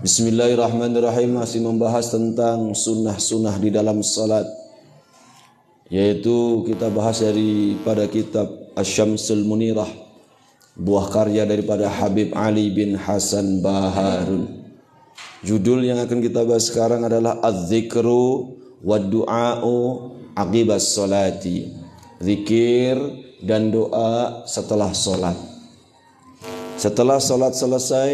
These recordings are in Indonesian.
Bismillahirrahmanirrahim. Masih membahas tentang sunnah-sunnah di dalam salat, yaitu kita bahas daripada kitab Asy-Syamsul Munirah, buah karya daripada Habib Ali bin Hasan Baharun. Judul yang akan kita bahas sekarang adalah Az-Zikru wad-Du'a'u aqibas salati. Zikir dan doa setelah salat. Setelah salat selesai,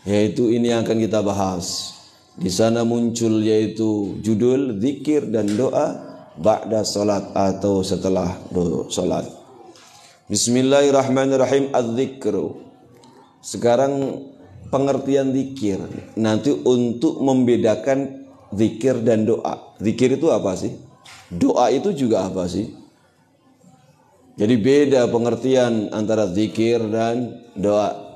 yaitu ini yang akan kita bahas. Di sana muncul yaitu judul zikir dan doa ba'da salat atau setelah salat. Bismillahirrahmanirrahim. Az-zikru. Sekarang pengertian zikir. Nanti untuk membedakan zikir dan doa. Zikir itu apa sih? Doa itu juga apa sih? Jadi beda pengertian antara zikir dan doa.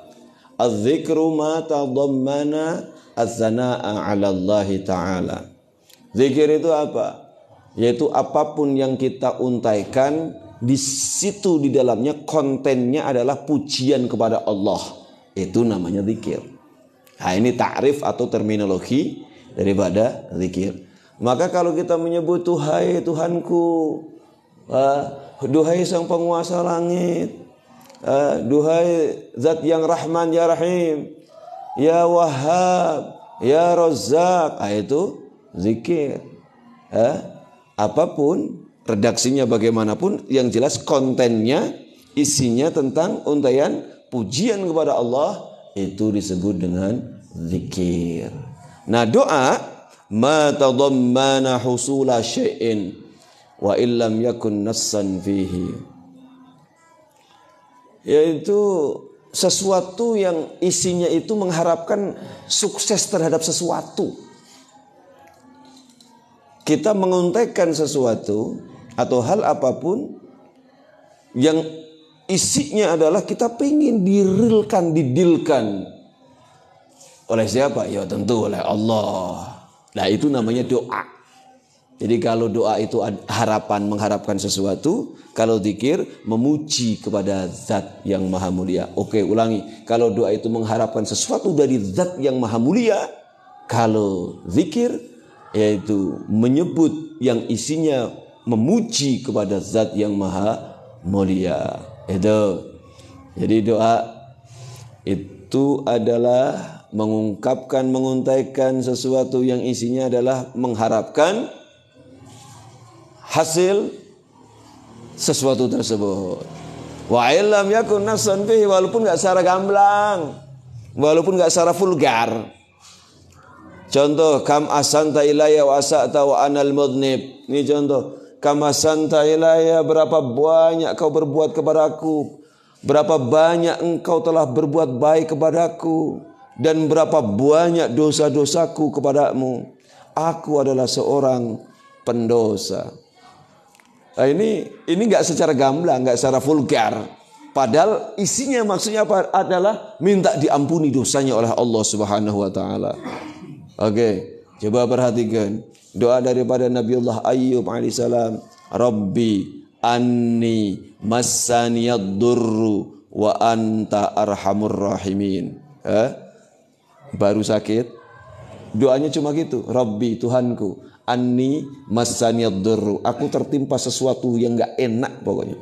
Az-zikru ma tadammana az-zanaa'a 'ala Allah Ta'ala. Zikir itu apa? Yaitu apapun yang kita untaikan di situ, di dalamnya kontennya adalah pujian kepada Allah. Itu namanya zikir. Nah, ini ta'rif atau terminologi daripada zikir. Maka kalau kita menyebut Tuhai Tuhanku, duhai sang penguasa langit, duhai zat yang Rahman ya Rahim, ya Wahhab, ya Razzaq, itu zikir. Apapun redaksinya bagaimanapun, yang jelas kontennya, isinya tentang untaian pujian kepada Allah, itu disebut dengan zikir. Nah, doa ma tadammana husula syai'in wa illam yakun nassan fihi, yaitu sesuatu yang isinya itu mengharapkan sukses terhadap sesuatu. Kita menguntaikan sesuatu atau hal apapun yang isinya adalah kita ingin didilkan. Oleh siapa? Ya tentu oleh Allah. Nah, itu namanya doa. Jadi kalau doa itu harapan, mengharapkan sesuatu. Kalau zikir memuji kepada zat yang maha mulia. Oke, ulangi. Kalau doa itu mengharapkan sesuatu dari zat yang maha mulia. Kalau zikir yaitu menyebut yang isinya memuji kepada zat yang maha mulia. Itu. Jadi doa itu adalah mengungkapkan, menguntaikan sesuatu yang isinya adalah mengharapkan hasil sesuatu tersebut. Wa illam yakun nassan fihi, walaupun enggak secara gamblang, walaupun enggak secara vulgar. Contoh, kam asanta ilayya wa asa'ta wa anal mudhnib. Ini contoh, kam asanta ilayya, berapa banyak kau berbuat kepadaku, berapa banyak engkau telah berbuat baik kepadaku, dan berapa banyak dosa-dosaku kepadamu. Aku adalah seorang pendosa. Nah, ini enggak secara gamblang, enggak secara vulgar. Padahal isinya maksudnya apa? Adalah minta diampuni dosanya oleh Allah Subhanahu wa taala. Oke, coba perhatikan doa daripada Nabiullah Ayyub alaihissalam. Rabbi anni massaniyad durru wa anta arhamur rahimin. Baru sakit, doanya cuma gitu. Rabbi, Tuhanku, anni massaniyad durru, aku tertimpa sesuatu yang enggak enak pokoknya.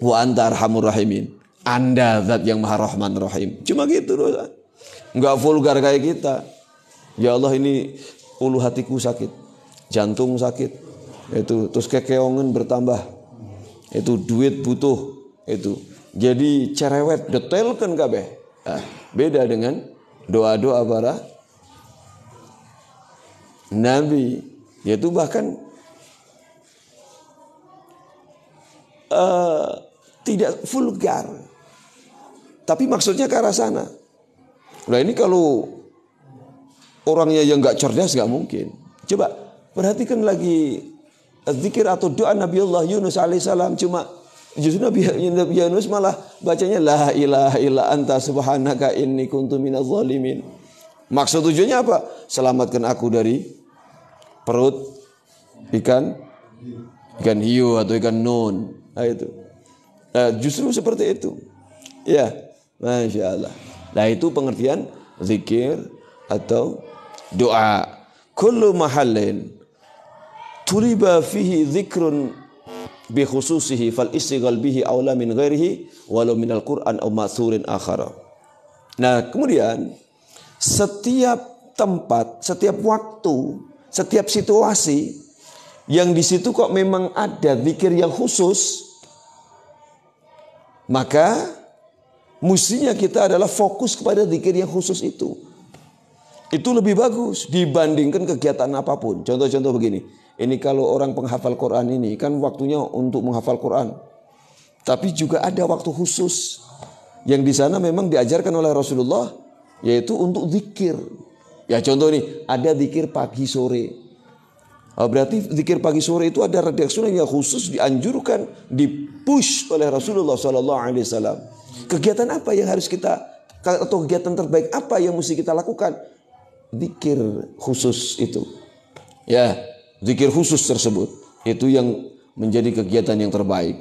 Wa anta arhamur rahimin, Anda zat yang maha rahman rahim. Cuma gitu doa. Enggak vulgar kayak kita. Ya Allah, ini ulu hatiku sakit, jantung sakit, itu terus kekeongan bertambah, itu duit butuh, itu jadi cerewet, detailkan kabeh. Beda dengan doa-doa para Nabi, yaitu bahkan tidak vulgar, tapi maksudnya ke arah sana. Nah, ini kalau orangnya yang nggak cerdas nggak mungkin. Coba perhatikan lagi zikir atau doa Nabiullah Yunus alaihissalam. Cuma justru Nabi Yunus malah bacanya la ilaha illa anta subhanaka inni kuntu minadz zalimin. Maksud tujuannya apa? Selamatkan aku dari perut ikan hiu atau ikan nun. Nah, itu. Justru seperti itu. Ya, Masya Allah. Nah, itu pengertian zikir atau doa. Kullu mahallin tuliba fihi dzikrun bi khususihi fal istighal bihi aula min ghairihi walau minal Qur'an aw ma'thurin akhara. Nah, kemudian setiap tempat, setiap waktu, setiap situasi yang di situ kok memang ada zikir yang khusus, maka mestinya kita adalah fokus kepada zikir yang khusus itu. Itu lebih bagus dibandingkan kegiatan apapun. Contoh-contoh begini. Ini kalau orang penghafal Quran ini kan waktunya untuk menghafal Quran. Tapi juga ada waktu khusus yang di sana memang diajarkan oleh Rasulullah, yaitu untuk zikir. Ya contoh nih, ada zikir pagi sore. Berarti zikir pagi sore itu ada redaksi yang khusus dianjurkan, dipush oleh Rasulullah SAW. Kegiatan apa yang harus kita, atau kegiatan terbaik apa yang mesti kita lakukan? Zikir khusus itu. Ya, zikir khusus tersebut itu yang menjadi kegiatan yang terbaik.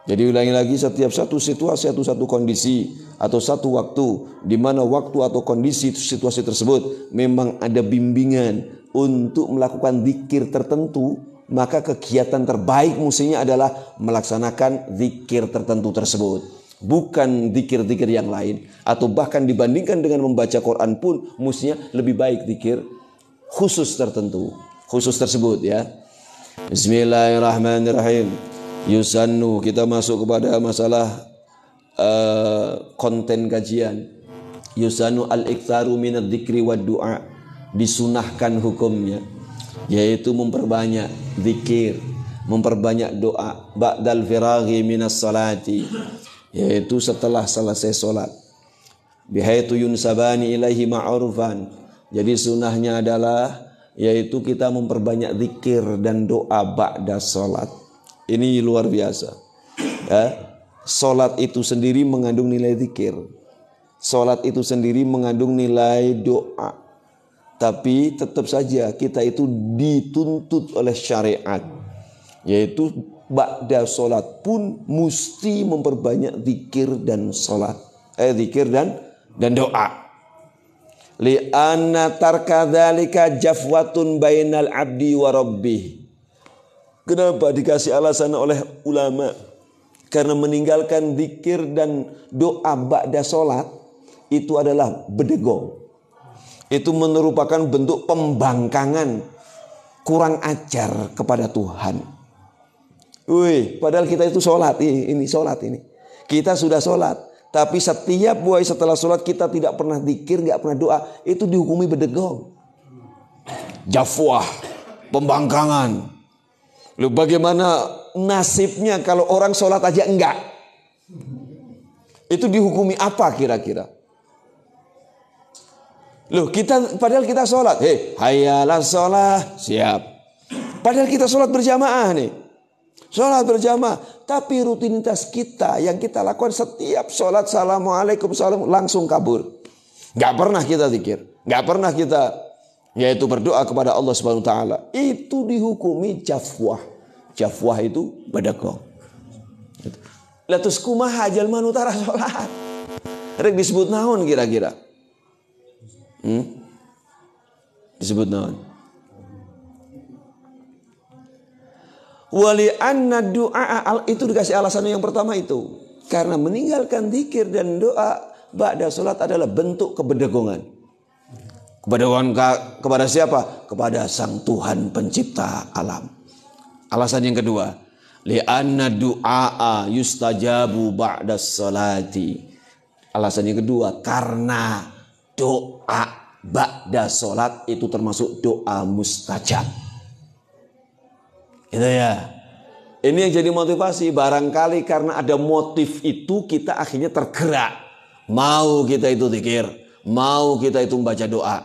Jadi ulangi lagi, setiap satu situasi atau satu kondisi atau satu waktu di mana waktu atau kondisi situasi tersebut memang ada bimbingan untuk melakukan zikir tertentu, maka kegiatan terbaik mestinya adalah melaksanakan zikir tertentu tersebut, bukan zikir-zikir yang lain. Atau bahkan dibandingkan dengan membaca Quran pun mestinya lebih baik zikir khusus tertentu, khusus tersebut ya. Bismillahirrahmanirrahim. Yusannu, kita masuk kepada masalah konten kajian. Yusannu al-iktsaru minadz dzikri wad du'a, disunahkan hukumnya yaitu memperbanyak zikir, memperbanyak doa ba'dal firaghi minas salati, yaitu setelah selesai salat. Bihaitu yunsabani ilaihi ma'rufan, jadi sunahnya adalah yaitu kita memperbanyak zikir dan doa ba'da salat. Ini luar biasa ya. Salat itu sendiri mengandung nilai zikir, salat itu sendiri mengandung nilai doa. Tapi tetap saja kita itu dituntut oleh syariat, yaitu ba'da salat pun mesti memperbanyak zikir dan salat, zikir dan doa. Li'anna tarka dzalika jafwatun bainal abdi wa rabbih. Kenapa dikasih alasan oleh ulama? Karena meninggalkan zikir dan doa ba'da salat itu adalah bedegong. Itu merupakan bentuk pembangkangan, kurang ajar kepada Tuhan. Wih, padahal kita itu sholat, ini sholat ini. Kita sudah sholat, tapi setiap setelah sholat kita tidak pernah zikir, nggak pernah doa, itu dihukumi bedegong. Jafwah, pembangkangan. Lalu bagaimana nasibnya kalau orang sholat aja enggak? Itu dihukumi apa kira-kira? Loh, padahal kita sholat, hayalah sholat, siap. Padahal kita sholat berjamaah nih, sholat berjamaah. Tapi rutinitas kita yang kita lakukan setiap sholat, assalamualaikum, salam, langsung kabur. Gak pernah kita zikir, gak pernah kita yaitu berdoa kepada Allah Subhanahu Wa Taala. Itu dihukumi jafwah. Jafwah itu bedegong. Latus kumaha hajal manutara sholat. Rek disebut naon kira-kira? Disebut naon? Wali anna du'a, itu dikasih alasan yang pertama itu. Karena meninggalkan zikir dan doa ba'da salat adalah bentuk kebedegongan. Kebedegongan kepada siapa? Kepada Sang Tuhan pencipta alam. Alasan yang kedua, li'anna du'a yustajabu ba'da salati. Alasan yang kedua, karena doa ba'da salat itu termasuk doa mustajab. Itu ya. Ini yang jadi motivasi. Barangkali karena ada motif itu kita akhirnya tergerak. Mau kita itu zikir, mau kita itu membaca doa.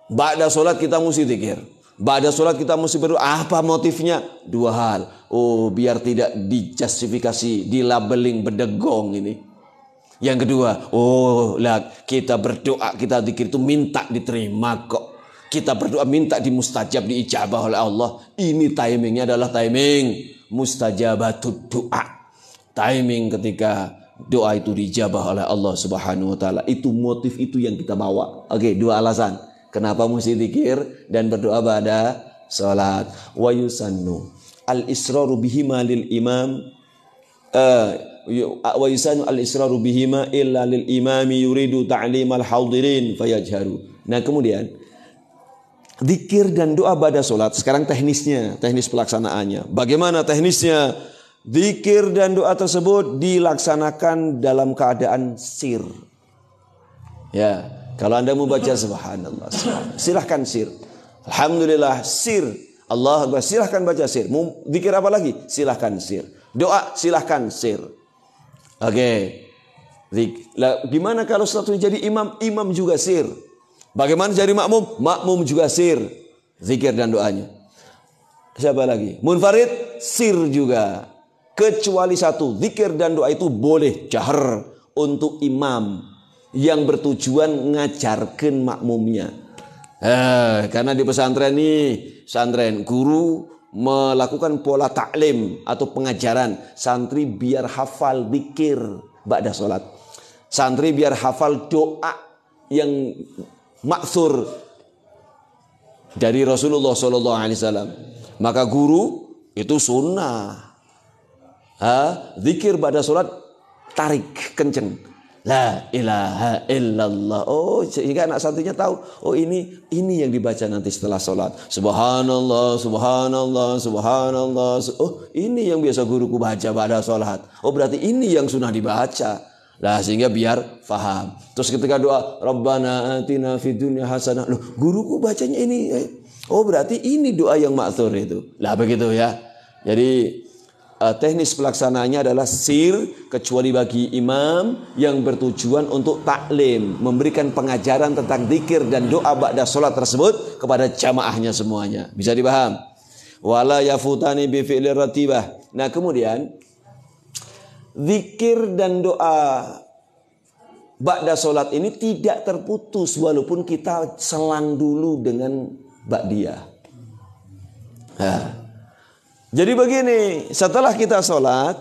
Ba'da salat kita mesti zikir, ba'da salat kita mesti berdoa. Apa motifnya? Dua hal. Oh, biar tidak dijustifikasi, dilabeling bedegong ini. Yang kedua, kita berdoa, kita zikir itu minta diterima kok. Kita berdoa minta dimustajab, diijabah oleh Allah. Ini timingnya adalah timing mustajabatud doa. Timing ketika doa itu dijabah oleh Allah Subhanahu wa taala. Itu motif itu yang kita bawa. Oke, dua alasan kenapa mesti zikir dan berdoa pada salat. Wa yusannu al-israru bihima lil imam wa yusannu al-israru bihima illa lil imami yuridu ta'limal hadirin fayajharu. Nah, kemudian zikir dan doa pada salat. Sekarang teknisnya, teknis pelaksanaannya. Bagaimana teknisnya? Zikir dan doa tersebut dilaksanakan dalam keadaan sir. Ya, kalau Anda mau baca subhanallah, silahkan sir. Alhamdulillah sir. Allah Akbar, silahkan baca sir. Mau zikir apa lagi? Silahkan sir. Doa silahkan sir. Oke. Gimana kalau satu jadi imam? Imam juga sir. Bagaimana jadi makmum? Makmum juga sir. Zikir dan doanya. Siapa lagi? Munfarid sir juga. Kecuali satu, zikir dan doa itu boleh jahar untuk imam yang bertujuan ngajarkan makmumnya. Karena di pesantren ini, pesantren guru melakukan pola taklim atau pengajaran santri biar hafal zikir ba'da sholat. Santri biar hafal doa yang maksur dari Rasulullah SAW. Maka guru itu sunnah. Zikir pada sholat tarik kenceng, la ilaha illallah. Oh, sehingga anak santrinya tahu, oh ini yang dibaca nanti setelah sholat. Subhanallah, subhanallah, subhanallah. Oh, ini yang biasa guruku baca pada sholat. Oh, berarti ini yang sunnah dibaca. Lah, sehingga biar faham. Terus ketika doa Rabbana atina fid dunya hasanah, loh, guruku bacanya ini. Oh, berarti ini doa yang ma'thur itu. Lah, begitu ya. Jadi teknis pelaksanaannya adalah sir, kecuali bagi imam yang bertujuan untuk taklim, memberikan pengajaran tentang zikir dan doa ba'da sholat tersebut kepada jamaahnya semuanya. Bisa dipaham? Wala yafutani bi fi'lir ratibah. Nah, kemudian zikir dan doa ba'da sholat ini tidak terputus walaupun kita selang dulu dengan ba'diyah. Jadi begini, setelah kita sholat,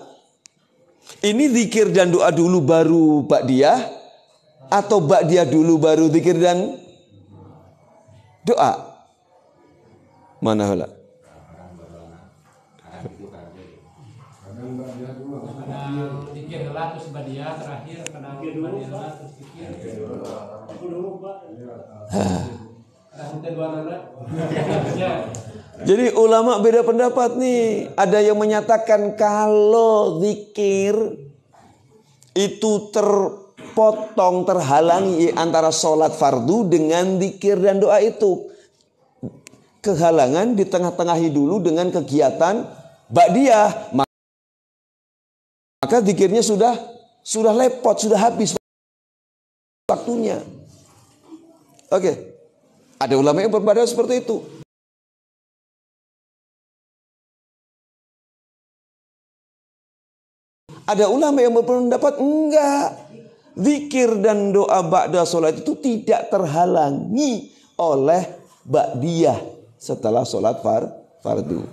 ini zikir dan doa dulu baru ba'diyah, atau ba'diyah dulu baru zikir dan doa? Mana hala? Zikir terus ba'diyah terakhir, ba'diyah terus zikir. Jadi ulama beda pendapat nih. Ada yang menyatakan kalau zikir itu terpotong, terhalangi antara sholat fardu dengan zikir dan doa itu. Kehalangan di tengah-tengahi dulu dengan kegiatan ba'diyah. Maka zikirnya sudah lepot, sudah habis waktunya. Oke. Ada ulama yang berpendapat seperti itu. Ada ulama yang berpendapat enggak. Zikir dan doa ba'da sholat itu tidak terhalangi oleh ba'diyah setelah sholat fardu.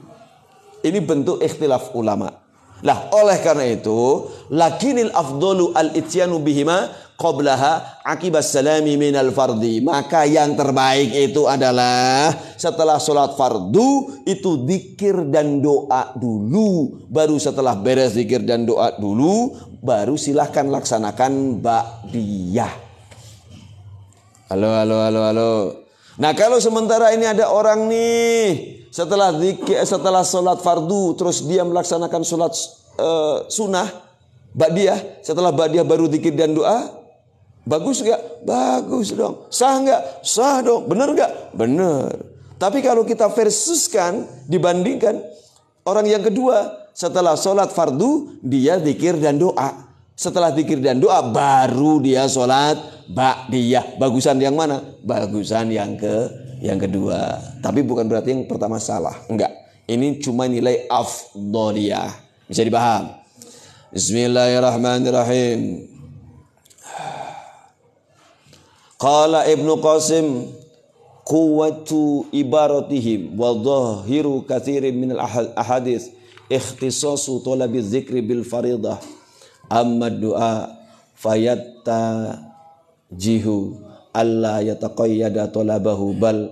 Ini bentuk ikhtilaf ulama. Lah, oleh karena itu, lakinil afdalu al-ityanu bihima qablaha akibas salami minal fardi. Maka yang terbaik itu adalah setelah sholat fardu itu zikir dan doa dulu. Baru setelah beres zikir dan doa dulu, baru silahkan laksanakan ba'diyah. Halo. Nah, kalau sementara ini ada orang nih setelah sholat fardu terus dia melaksanakan sholat sunnah ba'diyah, setelah ba'diyah baru zikir dan doa, bagus gak? Bagus dong. Sah gak? Sah dong. Benar gak? Benar. Tapi kalau kita versuskan, dibandingkan orang yang kedua, setelah sholat fardu dia zikir dan doa, setelah zikir dan doa baru dia sholat ba'diyah. Bagusan yang mana? Bagusan yang kedua. Tapi bukan berarti yang pertama salah. Enggak. Ini cuma nilai afdoliyah. Bisa dipaham? Bismillahirrahmanirrahim. Qala Ibnu Qasim quwwatu ibaratihim wa dhahiru katsirin min al-ahadits ikhtisasu talabi dzikri bil faridah Amma du'a fayatta jihu alla yataqayyada talabahu bal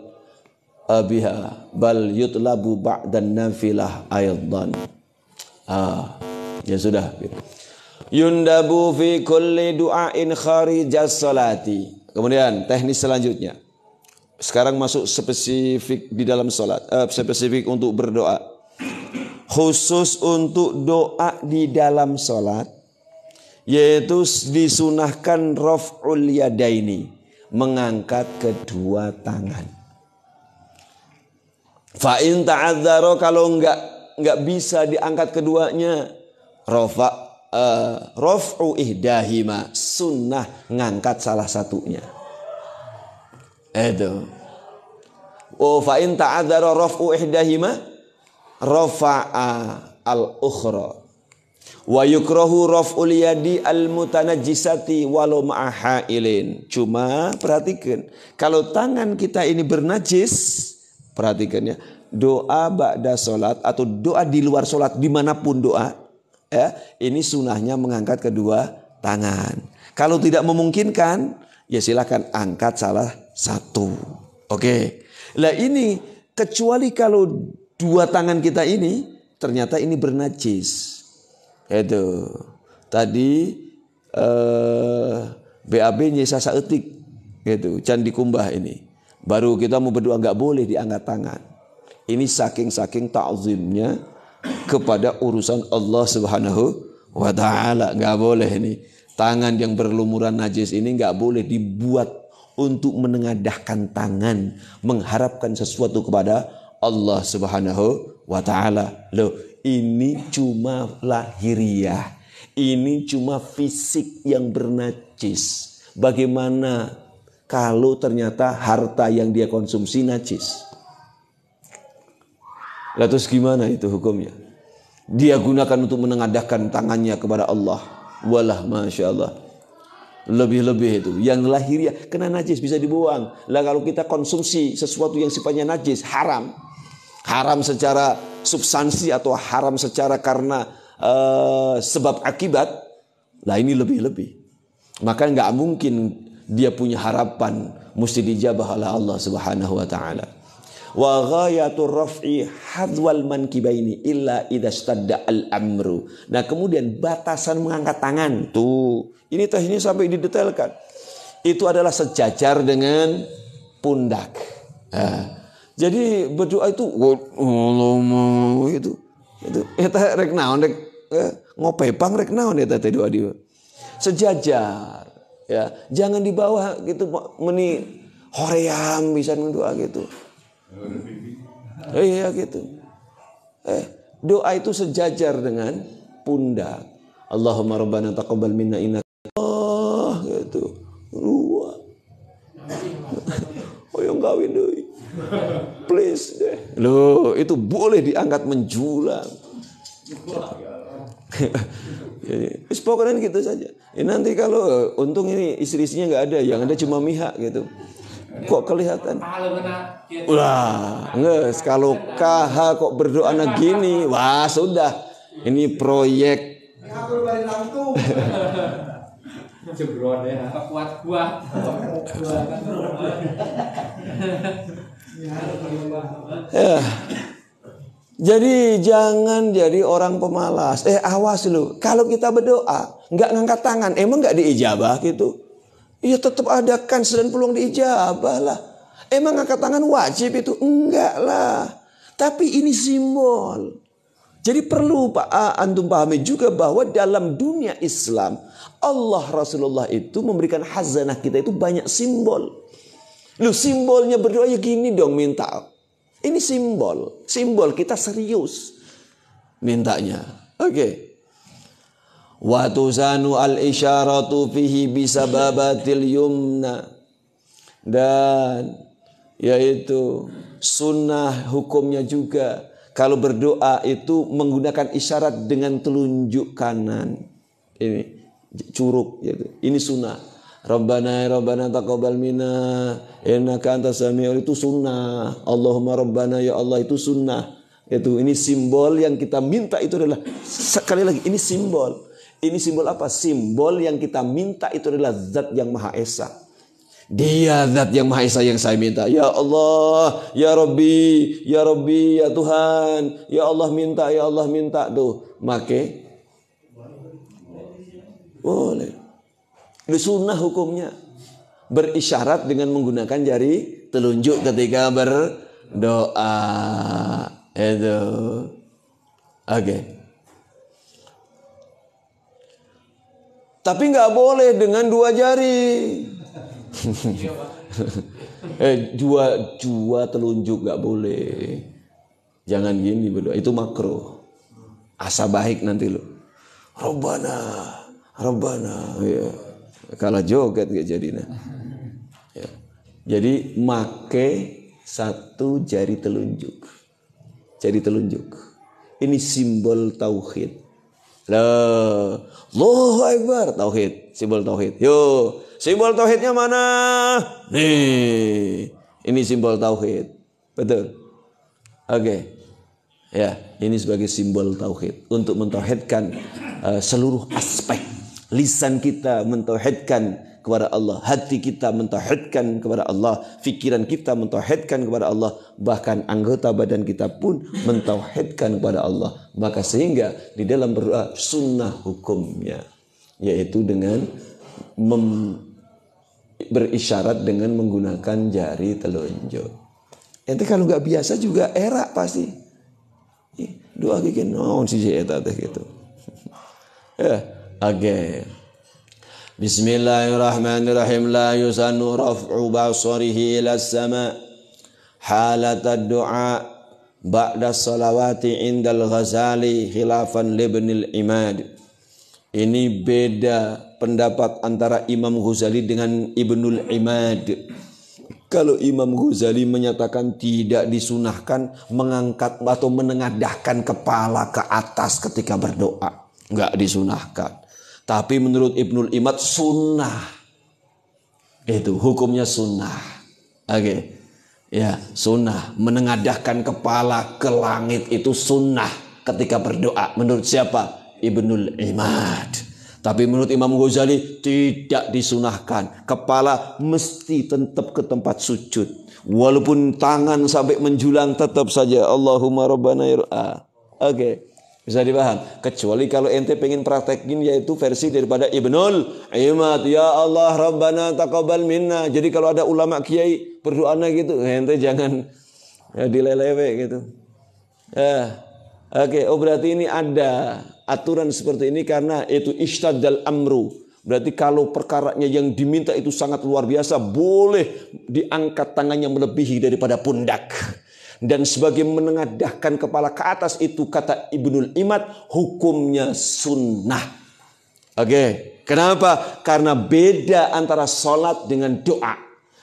biha bal yutlabu ba'dan nafilah aydan. Ya sudah. Yundabu fi kulli du'ain kharijas salati. Kemudian teknis selanjutnya. Sekarang masuk spesifik di dalam salat, spesifik untuk berdoa. Khusus untuk doa di dalam salat, yaitu disunahkan raf'ul yadaini, mengangkat kedua tangan. Fa in ta'adzara, kalau enggak bisa diangkat keduanya, raf'u ihdahima, sunnah ngangkat salah satunya. Itu. Oh, fa in ta'adzara raf'u ihdahima rafa'a al-ukhra. Wa yukrahu raf'ul yadi al-mutanajjisati walau ma'a ha'ilin. Cuma perhatikan, kalau tangan kita ini bernajis, perhatikan ya, doa ba'da salat atau doa di luar salat dimanapun doa, ya, ini sunahnya mengangkat kedua tangan. Kalau tidak memungkinkan, ya silakan angkat salah satu. Oke. Lah ini kecuali kalau dua tangan kita ini ternyata ini bernajis. Itu tadi BAB nyesa saeutik gitu, can dikumbah ini. Baru kita mau berdoa nggak boleh diangkat tangan. Ini saking ta'zimnya kepada urusan Allah Subhanahu wa taala, nggak boleh ini. Tangan yang berlumuran najis ini nggak boleh dibuat untuk menengadahkan tangan mengharapkan sesuatu kepada Allah Subhanahu wa taala. Loh, ini cuma lahiriah. Ini cuma fisik yang bernajis. Bagaimana kalau ternyata harta yang dia konsumsi najis? Lah terus gimana itu hukumnya? Dia gunakan untuk menengadahkan tangannya kepada Allah. Walah, Masya Allah. Lebih-lebih itu. Yang lahiriah kena najis bisa dibuang. Lah kalau kita konsumsi sesuatu yang sifatnya najis, haram. Haram secara substansi atau haram secara karena sebab akibat. Lah ini lebih-lebih. Maka nggak mungkin dia punya harapan mesti dijabah oleh Allah Subhanahu wa taala. Wa ghayatur raf'i hadwal mankibaini illa idza stadda al-amru. Nah, kemudian batasan mengangkat tangan tuh. Ini teknisnya sampai didetailkan. Itu adalah sejajar dengan pundak. Jadi berdoa itu itu eta rek naon rek ngopepang rek naon eta teh doa dia. Sejajar ya, jangan di bawah gitu meni hoream bisa doa gitu. Iya gitu. Doa itu sejajar dengan pundak. Allahumma rabbana taqabbal minna innaka gitu. Luar. Oh yang kawin deui. Please deh. Loh, itu boleh diangkat menjulang. Jadi, pokoknya gitu saja. Nanti kalau untung ini istri-istrinya nggak ada, yang ada cuma mihak gitu. Kok kelihatan? Wah, nges kalau KH kok berdoa gini, wah sudah. Ini proyek. Jebron ya. Kuat-kuat. Ya. Jadi jangan jadi orang pemalas. Awas lu, kalau kita berdoa nggak ngangkat tangan, emang nggak diijabah gitu? Iya tetap ada kans dan peluang diijabah lah. Emang ngangkat tangan wajib itu? Enggak lah. Tapi ini simbol. Jadi perlu antum pahami juga bahwa dalam dunia Islam Allah Rasulullah itu memberikan hazanah kita itu banyak simbol. Lu simbolnya berdoa ya gini dong minta. Ini simbol. Simbol kita serius mintanya. Oke. Wa tuzanu al-isyaratu fihi bisababatil yumna. Dan yaitu sunnah hukumnya juga kalau berdoa itu menggunakan isyarat dengan telunjuk kanan. Ini curug gitu. Ini sunnah. Rabbana taqabbal minna innaka antas samiul, itu sunnah. Allahumma rabbana ya Allah, itu sunnah. Itu ini simbol yang kita minta itu adalah sekali lagi ini simbol. Ini simbol apa? Simbol yang kita minta itu adalah zat yang Maha Esa. Dia zat yang Maha Esa yang saya minta. Ya Allah, ya Rabbi, ya Rabbi, ya Tuhan. Ya Allah minta tuh. Make boleh. Itu sunnah hukumnya. Berisyarat dengan menggunakan jari telunjuk ketika berdoa. Itu. Oke. Tapi nggak boleh dengan dua jari. Dua telunjuk nggak boleh. Jangan gini berdoa. Itu makruh. Asa baik nanti lo. Rabbana, ya. Kalah joget gak jadinya. Ya. Jadi make satu jari telunjuk. Jari telunjuk. Ini simbol tauhid. Allahu Akbar, tauhid, simbol tauhid. Yo, simbol tauhidnya mana? Nih, ini simbol tauhid. Betul. Oke. Ya, ini sebagai simbol tauhid untuk mentauhidkan seluruh aspek. Lisan kita mentauhidkan kepada Allah, hati kita mentauhidkan kepada Allah, fikiran kita mentauhidkan kepada Allah, bahkan anggota badan kita pun mentauhidkan kepada Allah. Maka sehingga di dalam berdoa sunnah hukumnya, yaitu dengan berisyarat dengan menggunakan jari telunjuk. Ente kalau nggak biasa juga erak pasti. Doa gini non si eta teh gitu. Ya. Oke. Bismillahirrahmanirrahim. La yusannu raf'u basarihi ila sama halat ad-du'a ba'da salawati indal Ghazali khilafan libnil Imad. Ini beda pendapat antara Imam Ghazali dengan Ibnul Imad. Kalau Imam Ghazali menyatakan tidak disunahkan mengangkat atau menengadahkan kepala ke atas ketika berdoa, enggak disunahkan. Tapi menurut Ibnul Imad sunnah. Itu hukumnya sunnah. Oke. Ya, sunnah. Menengadahkan kepala ke langit itu sunnah ketika berdoa. Menurut siapa? Ibnul Imad. Tapi menurut Imam Ghazali tidak disunahkan. Kepala mesti tetap ke tempat sujud. Walaupun tangan sampai menjulang tetap saja Allahumma rabbana ir'a. Oke. Bisa dipaham? Kecuali kalau ente pengen praktekin yaitu versi daripada Ibnul Imad. Ya Allah Rabbana taqabbal minna. Jadi kalau ada ulama kiai berdoanya gitu, ente jangan dilelewe gitu. Oke. Oh berarti ini ada aturan seperti ini karena itu ishtadal amru. Berarti kalau perkaranya yang diminta itu sangat luar biasa, boleh diangkat tangannya melebihi daripada pundak. Dan sebagai menengadahkan kepala ke atas itu kata Ibnul Imad hukumnya sunnah. Oke. Kenapa? Karena beda antara sholat dengan doa.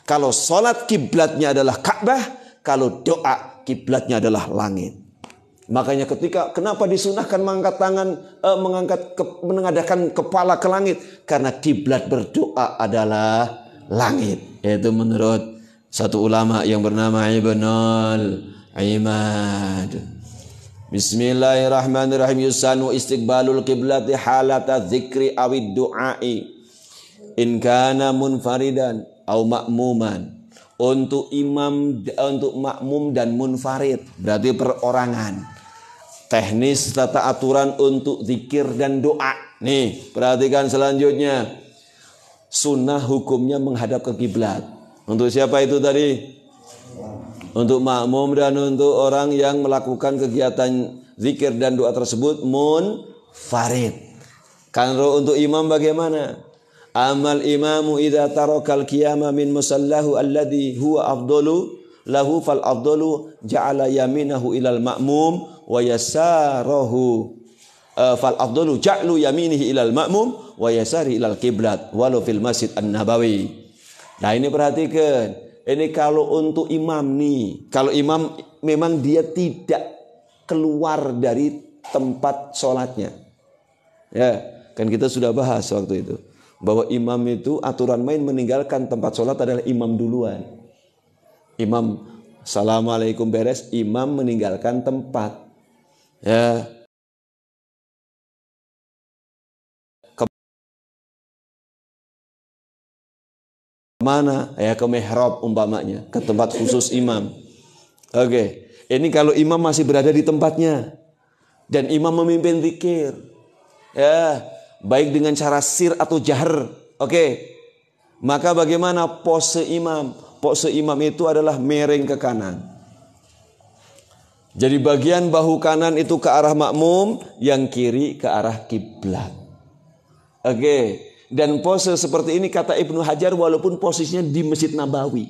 Kalau sholat kiblatnya adalah Ka'bah, kalau doa kiblatnya adalah langit. Makanya kenapa disunahkan mengangkat tangan, menengadahkan kepala ke langit? Karena kiblat berdoa adalah langit. Itu menurut satu ulama yang bernama Ibnul Imad. Bismillahirrahmanirrahim. Yusanu istiqbalul qiblati halata dzikri awid du'ai in kana munfaridan au ma'muman. Untuk imam, untuk makmum dan munfarid, berarti perorangan. Teknis tata aturan untuk zikir dan doa. Nih, perhatikan selanjutnya. Sunnah hukumnya menghadap ke kiblat. Untuk siapa itu tadi? Untuk makmum dan untuk orang yang melakukan kegiatan zikir dan doa tersebut munfarid. Kalau untuk imam bagaimana? Amal imamu idza tarakal qiyama min musallahu alladhi huwa afdalu lahu fal afdalu ja'ala yaminahu ilal ma'mum wa yasarahu fal afdalu ja'lu yaminihi ilal ma'mum wa yasari ilal qiblat walau fil masjid an-nabawi. Nah ini perhatikan. Ini kalau untuk imam nih. Kalau imam memang dia tidak keluar dari tempat sholatnya. Ya, kan kita sudah bahas waktu itu. Bahwa imam itu aturan main meninggalkan tempat sholat adalah imam duluan. Imam assalamualaikum beres, imam meninggalkan tempat. Ya. mana? Ya ke mihrab umpamanya, ke tempat khusus imam. Oke. Ini kalau imam masih berada di tempatnya dan imam memimpin zikir. Ya, baik dengan cara sir atau jahar. Oke. Maka bagaimana pose imam? Pose imam itu adalah miring ke kanan. Jadi bagian bahu kanan itu ke arah makmum, yang kiri ke arah kiblat. Oke. Dan pose seperti ini kata Ibnu Hajar walaupun posisinya di Masjid Nabawi.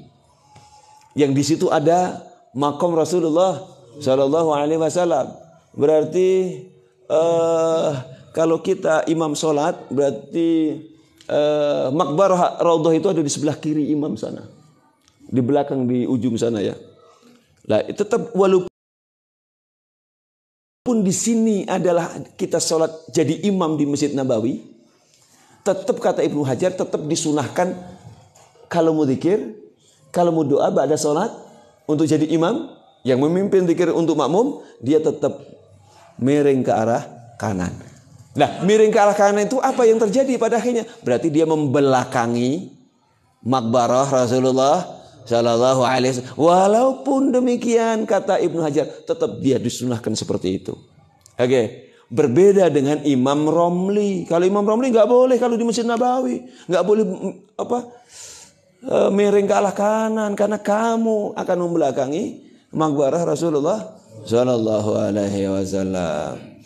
Yang di situ ada makom Rasulullah Shallallahu Alaihi Wasallam. Berarti kalau kita imam sholat berarti makbarah Raudhah itu ada di sebelah kiri imam sana. Di belakang di ujung sana ya. Nah, tetap walaupun di sini adalah kita sholat jadi imam di Masjid Nabawi, tetap kata Ibnu Hajar tetap disunahkan kalau mau zikir, kalau mau doa ba'da sholat untuk jadi imam yang memimpin zikir untuk makmum, dia tetap miring ke arah kanan. Nah, miring ke arah kanan itu apa yang terjadi pada akhirnya? Berarti dia membelakangi makbarah Rasulullah Shallallahu Alaihi Wasallam. Walaupun demikian kata Ibnu Hajar tetap dia disunahkan seperti itu. Oke. Berbeda dengan Imam Romli. Kalau Imam Romli nggak boleh kalau di Masjid Nabawi, nggak boleh miring ke arah kanan karena kamu akan membelakangi makbarah Rasulullah Sallallahu Alaihi Wasallam.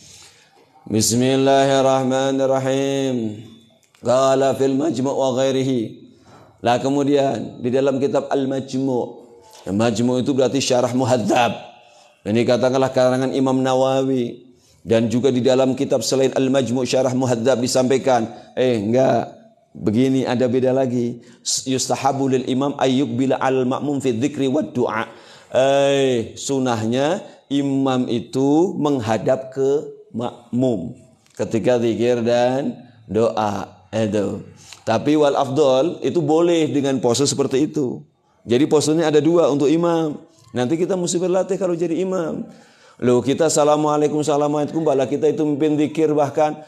Bismillahirrahmanirrahim. Qala fil Majmu' wa ghairihi. Lah kemudian di dalam kitab Al-Majmu'. Majmu' itu berarti syarah Muhadzab. Ini katakanlah karangan Imam Nawawi. Dan juga di dalam kitab selain Al-Majmu' Syarah Muhadzab disampaikan, enggak, begini ada beda lagi. Yustahabu lil imam ayyub bila al ma'mum fi dzikri wad du'a. Sunahnya imam itu menghadap ke makmum ketika zikir dan doa. Tapi wal afdol itu boleh dengan pose seperti itu. Jadi posenya ada dua untuk imam. Nanti kita mesti berlatih kalau jadi imam. Loh, kita assalamualaikum bala kita itu memimpin zikir bahkan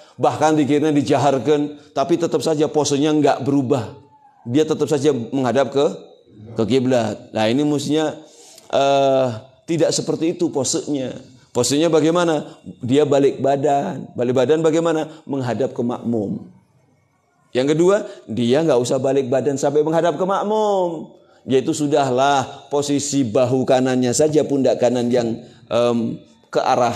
zikirnya dijaharkan, tapi tetap saja posenya enggak berubah. Dia tetap saja menghadap ke kiblat. Nah, ini mestinya tidak seperti itu posenya. Posenya bagaimana? Dia balik badan. Balik badan bagaimana? Menghadap ke makmum. Yang kedua, dia enggak usah balik badan sampai menghadap ke makmum. Yaitu sudahlah posisi bahu kanannya saja, pundak kanan yang ke arah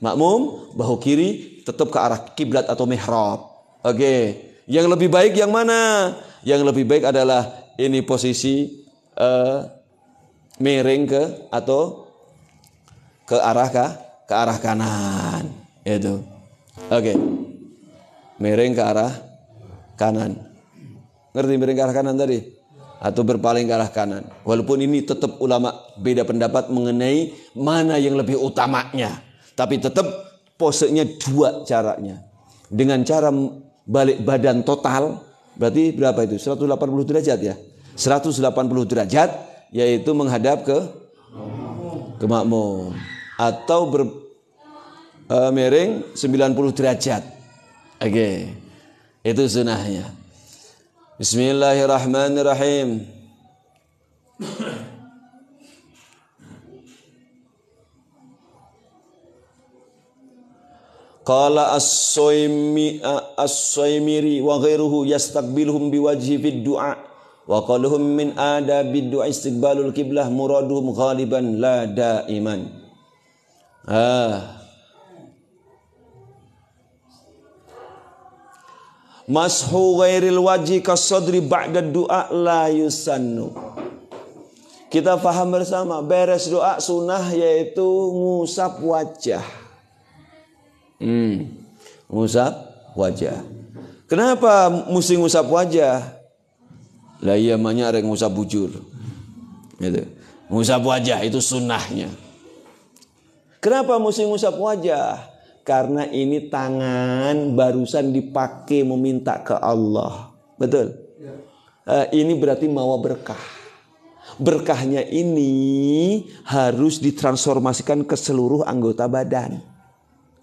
makmum, bahu kiri tetap ke arah kiblat atau mihrab. Oke. Yang lebih baik yang mana? Yang lebih baik adalah ini posisi miring ke atau ke arah kanan. Itu. Oke. Miring ke arah kanan. Ngerti miring ke arah kanan tadi? Atau berpaling ke arah kanan. Walaupun ini tetap ulama beda pendapat mengenai mana yang lebih utamanya. Tapi tetap posenya dua caranya. Dengan cara balik badan total, berarti berapa itu? 180 derajat ya? 180 derajat, yaitu menghadap ke makmum. Atau miring 90 derajat. Oke. Itu sunahnya. Bismillahirrahmanirrahim. Qala as-Suaimiri wa ghairuhu yastaqbiluhum biwajhi fid du'a wa qaluhum min adabid du'a istiqbalul qiblah muraduhum ghaliban la daiman. Mashu ghairil wajhi kasadri ba'da du'a la yusannu. Kita paham bersama, beres doa sunnah yaitu ngusap wajah. Ngusap wajah. Kenapa mesti ngusap wajah? Lah iya manya ada ngusap bujur. Gitu. Ngusap wajah itu sunnahnya. Kenapa mesti ngusap wajah? Karena ini tangan barusan dipakai meminta ke Allah. Betul? Ini berarti mawa berkah. Berkahnya ini harus ditransformasikan ke seluruh anggota badan.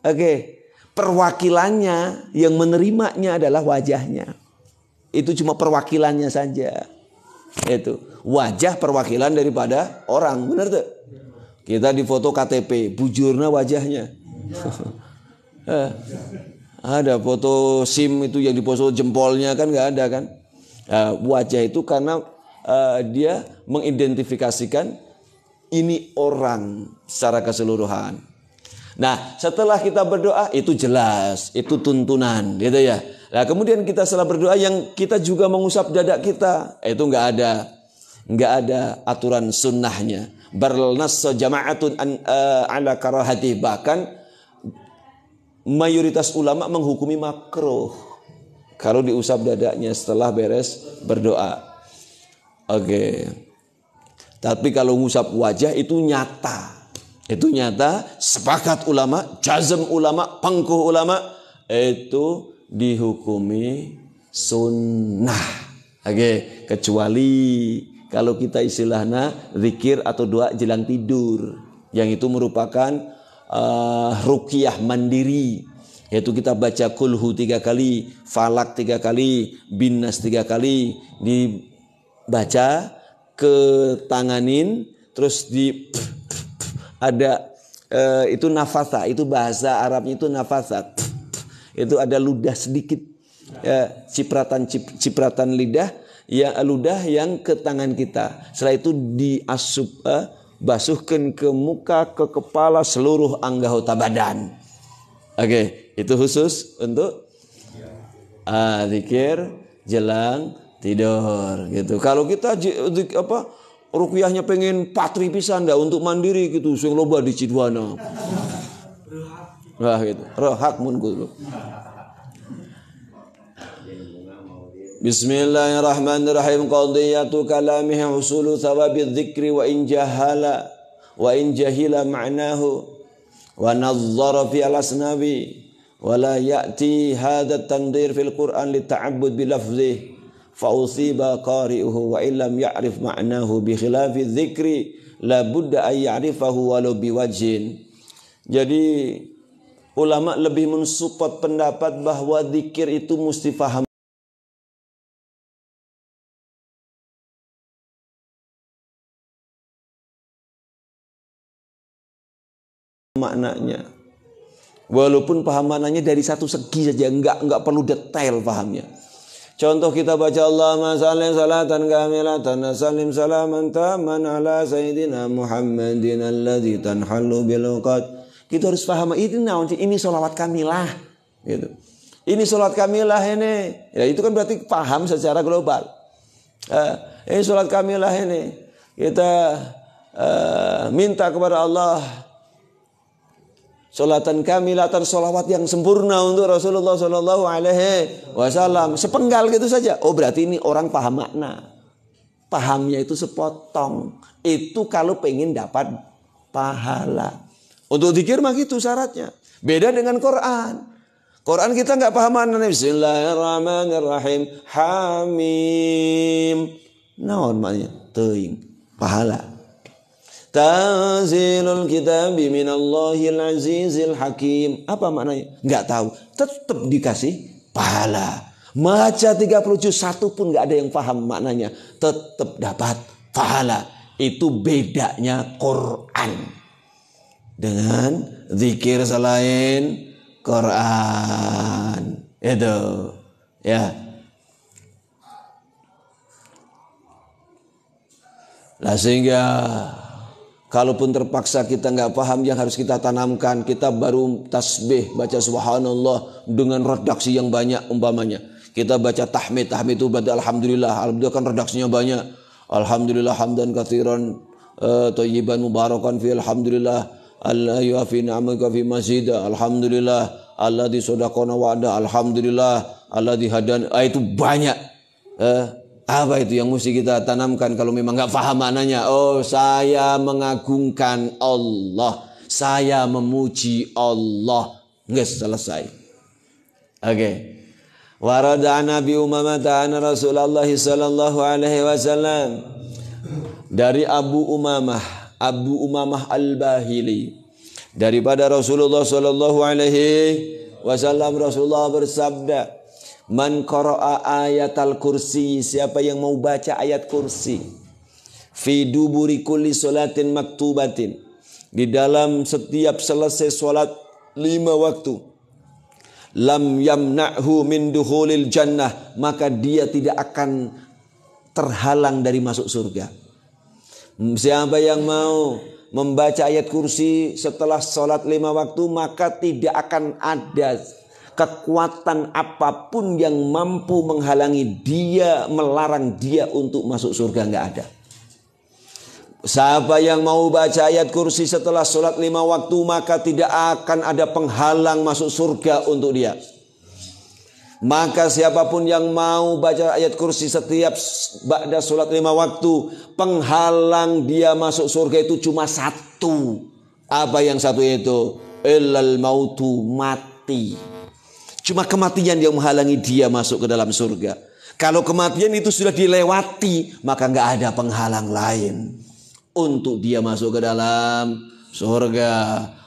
Oke. Perwakilannya yang menerimanya adalah wajahnya. Itu cuma perwakilannya saja. Itu wajah perwakilan daripada orang, benar tuh? Kita di foto KTP, bujurna wajahnya. Ada foto SIM itu yang difoto jempolnya kan nggak ada kan? Wajah itu karena dia mengidentifikasikan ini orang secara keseluruhan. Nah, setelah kita berdoa itu jelas, itu tuntunan, gitu ya. Nah, kemudian kita setelah berdoa yang kita juga mengusap dada kita, itu nggak ada aturan sunnahnya. Barnassa jama'atun ala karahati, bahkan mayoritas ulama menghukumi makruh kalau diusap dadanya setelah beres berdoa. Oke. Tapi kalau ngusap wajah itu nyata. Itu nyata, sepakat ulama, jazm ulama, pangkuh ulama, itu dihukumi sunnah. Oke, kecuali kalau kita istilahnya zikir atau doa jelang tidur, yang itu merupakan ruqyah mandiri, yaitu kita baca kulhu 3 kali, falak 3 kali, binnas 3 kali, dibaca, ketanganin, terus ada itu nafasa, itu bahasa Arabnya itu nafasa, itu ada ludah sedikit, cipratan lidah, ya ludah yang ke tangan kita. Setelah itu diasup, basuhkan ke muka, ke kepala, seluruh anggota badan. Oke, itu khusus untuk zikir jelang tidur gitu. Kalau kita ruqyahnya pengen patri pisan dah untuk mandiri gitu, sing loba di Cidwana. Wah gitu. Rohak mun kudu. Bismillahirrahmanirrahim. Qadiyatu kalamihi usulu thawabi dzikri wa in jahila ma'nahu wa nazzara fi al-asnabi wa la ya'ti hadha at-tandir fil Qur'an li ta'abbud bi lafzihi fa'usiba qari'uhu wa illam ya'rif ma'nahu bi khilafi dzikri la budda ay ya'rifahu walau biwajhin. Jadi ulama lebih mensupport pendapat bahwa zikir itu mesti paham maknanya. Walaupun paham maknanya dari satu segi saja, enggak perlu detail pahamnya. Contoh kita baca Allahumma shalli salatan kamilatan salim salaman taman ala sayyidina Muhammadin alladzi tanhallu bil uqad. Kita harus paham ini sholawat kamilah gitu. Ini sholawat kamilah ini. Ya itu kan berarti paham secara global. Ini sholawat kamilah ini. Kita minta kepada Allah sholatan kamilatan, sholawat yang sempurna untuk Rasulullah Sallallahu Alaihi Wasallam. Sepenggal gitu saja. Oh berarti ini orang paham makna. Pahamnya itu sepotong. Itu kalau pengen dapat pahala. Untuk zikir mah gitu syaratnya. Beda dengan Quran. Quran kita nggak paham makna. Bismillahirrahmanirrahim. Hamim. Naon maknanya? Teuing. Pahala. Tanzilul kitabi minallahil azizil hakim. Apa maknanya? Enggak tahu. Tetap dikasih pahala. Baca 30 juz satu pun enggak ada yang paham maknanya. Tetap dapat pahala. Itu bedanya Quran dengan zikir selain Quran. Itu ya. Lah sehingga kalaupun terpaksa kita nggak paham yang harus kita tanamkan, kita baru tasbih, baca subhanallah dengan redaksi yang banyak umpamanya. Kita baca tahmid itu baca alhamdulillah kan redaksinya banyak. Alhamdulillah hamdan katsiran thayyiban mubarakan fi alhamdulillah alla yuafi ni'amaka fi mazida alhamdulillah alladzi sadaqana wa'ada alhamdulillah alladzi hadan. Itu banyak. Apa itu yang mesti kita tanamkan kalau memang nggak paham maknanya? Oh, saya mengagungkan Allah, saya memuji Allah. Nggak selesai. Oke. Warada Nabi Umamah ta'ana Rasulullah sallallahu alaihi wasallam, dari Abu Umamah Al-Bahili, daripada Rasulullah sallallahu alaihi wasallam, Rasulullah bersabda, Man qara'a ayatal kursi, siapa yang mau baca ayat kursi, fi duburi kulli salatin maktubatin, di dalam setiap selesai salat 5 waktu, lam yamna'hu min dukhulil jannah, maka dia tidak akan terhalang dari masuk surga. Siapa yang mau membaca ayat kursi setelah salat 5 waktu, maka tidak akan ada kekuatan apapun yang mampu menghalangi dia, melarang dia untuk masuk surga, nggak ada. Siapa yang mau baca ayat kursi setelah sholat 5 waktu, maka tidak akan ada penghalang masuk surga untuk dia. Maka siapapun yang mau baca ayat kursi setiap ba'da sholat 5 waktu, penghalang dia masuk surga itu cuma satu. Apa yang satu itu? Illal mautu, mati. Cuma kematian yang menghalangi dia masuk ke dalam surga. Kalau kematian itu sudah dilewati, maka nggak ada penghalang lain untuk dia masuk ke dalam surga.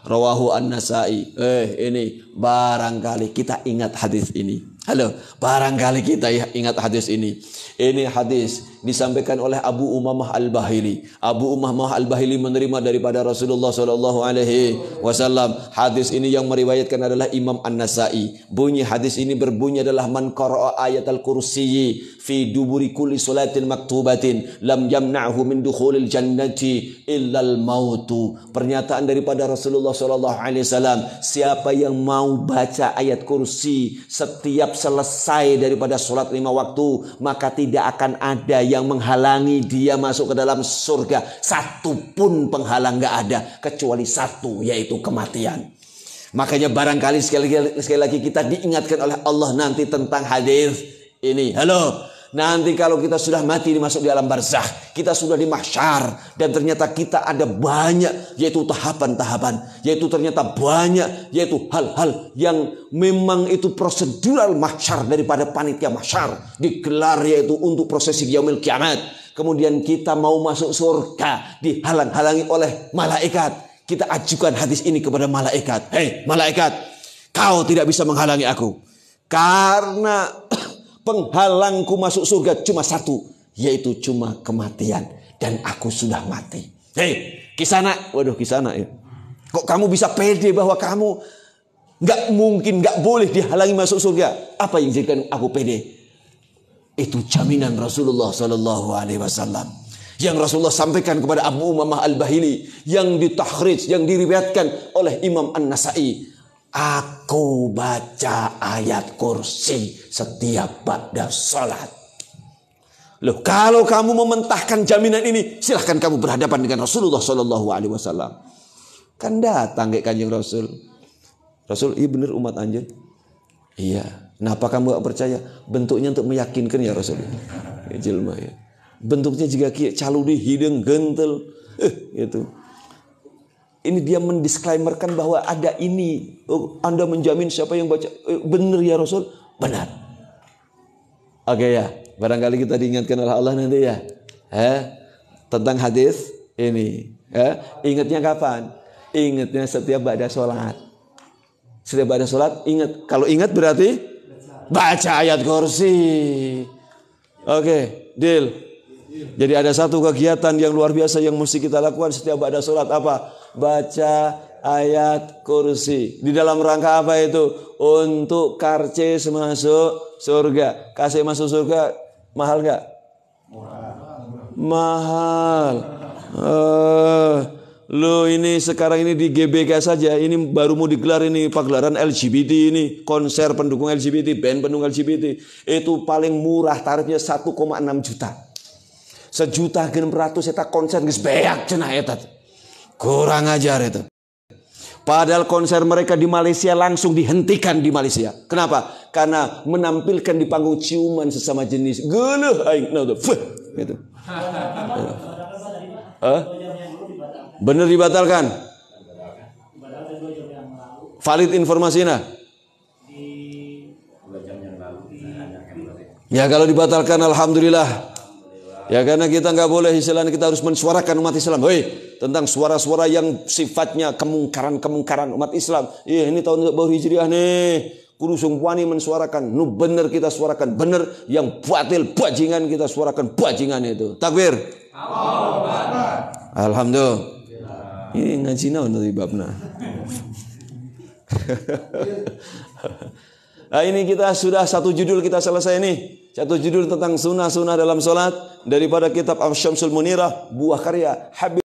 Rawahu An-Nasa'i. Ini barangkali kita ingat hadis ini. Halo, barangkali kita ingat hadis ini. Ini hadis disampaikan oleh Abu Umamah Al-Bahili. Abu Umamah Al-Bahili menerima daripada Rasulullah SAW. Hadis ini yang meriwayatkan adalah Imam An-Nasa'i. Bunyi hadis ini berbunyi adalah man qara'a ayatal kursiyyi fi duburi kulli salatin maktubatin lam yamna'hu min dukhulil jannati illal mautu. Pernyataan daripada Rasulullah SAW, siapa yang mau baca ayat kursi setiap selesai daripada sholat 5 waktu, maka tidak akan ada yang menghalangi dia masuk ke dalam surga. Satu pun penghalang gak ada, kecuali satu, yaitu kematian. Makanya barangkali sekali lagi kita diingatkan oleh Allah nanti tentang hadis ini. Halo, nanti kalau kita sudah mati masuk di alam barzakh, kita sudah di mahsyar, dan ternyata kita ada banyak, yaitu tahapan-tahapan, yaitu ternyata banyak, yaitu hal-hal yang memang itu prosedural mahsyar daripada panitia mahsyar digelar, yaitu untuk prosesi yaumil kiamat. Kemudian kita mau masuk surga dihalang-halangi oleh malaikat. Kita ajukan hadis ini kepada malaikat. Hei malaikat, kau tidak bisa menghalangi aku, karena penghalangku masuk surga cuma satu, yaitu cuma kematian, dan aku sudah mati. Hei Kisana, waduh Kisana ya, kok kamu bisa pede bahwa kamu nggak mungkin, nggak boleh dihalangi masuk surga? Apa yang jadikan aku pede? Itu jaminan Rasulullah SAW yang Rasulullah sampaikan kepada Abu Umamah Al-Bahili, yang ditakhrij, yang diriwayatkan oleh Imam An-Nasa'i. Aku baca ayat kursi setiap ba'da salat. Loh, kalau kamu mementahkan jaminan ini, silahkan kamu berhadapan dengan Rasulullah SAW. Kan datang kayak Kanjeng Rasul. Rasul, iya bener umat anjir. Iya. Kenapa kamu gak percaya? Bentuknya untuk meyakinkan ya Rasul. Ya, jelma ya. Bentuknya juga caludi hidung gentel. Gitu. Ini dia mendisklaimerkan bahwa ada ini. Anda menjamin siapa yang baca. Benar ya Rasul? Benar. Oke ya. Barangkali kita diingatkan oleh Allah nanti ya. Tentang hadis ini. Ingatnya kapan? Ingatnya setiap ba'da sholat. Setiap ba'da sholat ingat. Kalau ingat berarti baca ayat kursi. Oke, deal. Jadi ada satu kegiatan yang luar biasa yang mesti kita lakukan setiap ba'da sholat. Apa? Baca ayat kursi. Di dalam rangka apa itu? Untuk karcis masuk surga. Kasih masuk surga mahal gak? Mahal. Lo ini sekarang ini di GBK saja, ini baru mau digelar ini pagelaran LGBT ini, konser pendukung LGBT, band pendukung LGBT. Itu paling murah tarifnya 1,6 juta. 1 juta gen beratus eta konser geus beak cenah eta. Kurang ajar itu. Padahal konser mereka di Malaysia langsung dihentikan di Malaysia. Kenapa? Karena menampilkan di panggung ciuman sesama jenis. Geuleuh aing gitu. Bener dibatalkan. Valid informasinya. Ya kalau dibatalkan alhamdulillah. Ya karena kita nggak boleh istilahnya, kita harus mensuarakan umat Islam. Tentang suara-suara yang sifatnya kemungkaran umat Islam. Ini tahun baru hijriah nih. Kudu sungguhani mensuarakan, nu bener kita suarakan bener, yang batil bajingan kita suarakan bajingan itu. Takbir. Alhamdulillah. Ini ngaji naon tadi babna. Nah, ini kita sudah satu judul kita selesai nih. Satu judul tentang sunnah-sunnah dalam sholat daripada kitab Asy-Syamsul Munirah, buah karya Habib